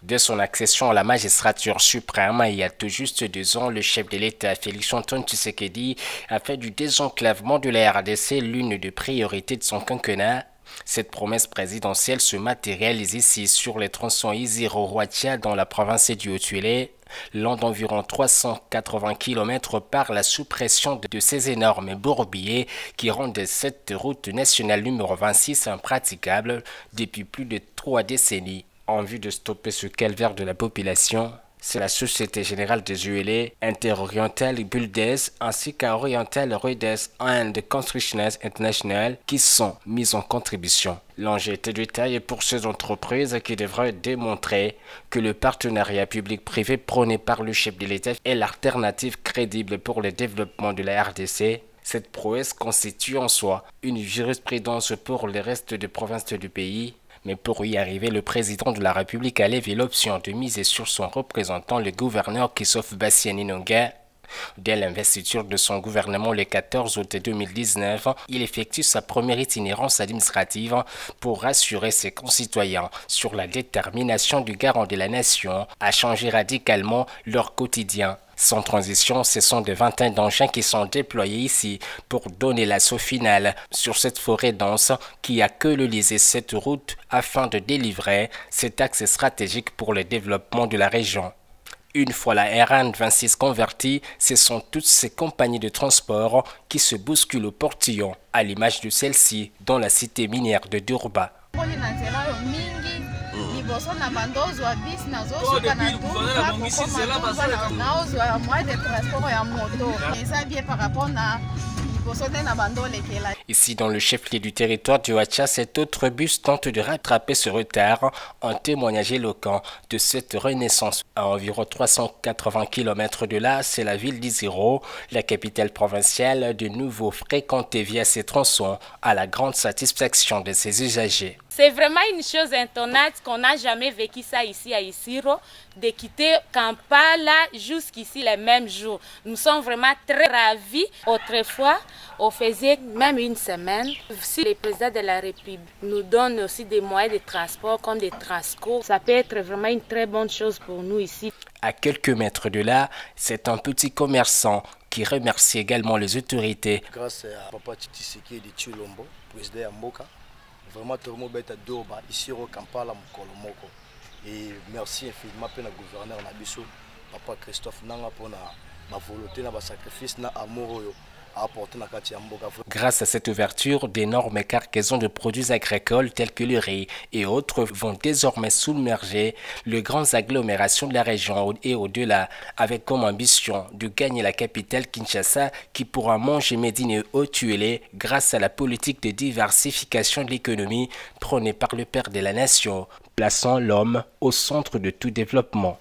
De son accession à la magistrature suprême, il y a tout juste 2 ans, le chef de l'État, Félix-Antoine Tshisekedi, a fait du désenclavement de la RDC l'une des priorités de son quinquennat. Cette promesse présidentielle se matérialise ici sur les tronçons Iziro-Huatia dans la province du Haut-Tuélé, long d'environ 380 km par la suppression de ces énormes bourbiers qui rendent cette route nationale numéro 26 impraticable depuis plus de 3 décennies. En vue de stopper ce calvaire de la population, c'est la Société Générale des ULA, Inter-Oriental Builders ainsi qu'Oriental Roads and Constructions International qui sont mises en contribution. L'enjeu est de taille pour ces entreprises qui devraient démontrer que le partenariat public-privé prôné par le chef de l'État est l'alternative crédible pour le développement de la RDC. Cette prouesse constitue en soi une jurisprudence pour le reste des provinces du pays. Mais pour y arriver, le président de la République a levé l'option de miser sur son représentant, le gouverneur Christophe Bassiani-Nonga. Dès l'investiture de son gouvernement le 14 août 2019, il effectue sa première itinérance administrative pour rassurer ses concitoyens sur la détermination du garant de la nation à changer radicalement leur quotidien. Sans transition, ce sont des vingtaines d'engins qui sont déployés ici pour donner l'assaut final sur cette forêt dense qui a colonisé cette route afin de délivrer cet axe stratégique pour le développement de la région. Une fois la RN 26 convertie, ce sont toutes ces compagnies de transport qui se bousculent au portillon, à l'image de celle-ci dans la cité minière de Durba. Ici, dans le chef-lieu du territoire du Huacha, cet autre bus tente de rattraper ce retard, en témoignage éloquent de cette renaissance. À environ 380 km de là, c'est la ville d'Iziro, la capitale provinciale, de nouveau fréquentée via ces tronçons, à la grande satisfaction de ses usagers. C'est vraiment une chose étonnante qu'on n'a jamais vécu ça ici à Iziro, de quitter Kampala jusqu'ici les mêmes jours. Nous sommes vraiment très ravis. Autrefois, on faisait même une semaine. Si le président de la République nous donne aussi des moyens de transport comme des Transco, ça peut être vraiment une très bonne chose pour nous ici. À quelques mètres de là, c'est un petit commerçant qui remercie également les autorités. Grâce à Papa Tshisekedi de Chilombo, président Yamboka, vraiment tout le monde est à Durba, ici au Kampala, Mkolomoko. Et merci infiniment pour le gouverneur Nabiso, Papa Christophe Nanga pour ma volonté, ma sacrifice, na amour. Grâce à cette ouverture, d'énormes cargaisons de produits agricoles tels que le riz et autres vont désormais submerger les grandes agglomérations de la région et au-delà, avec comme ambition de gagner la capitale Kinshasa qui pourra manger Médine et Haut-Tuélé grâce à la politique de diversification de l'économie prônée par le père de la nation, plaçant l'homme au centre de tout développement.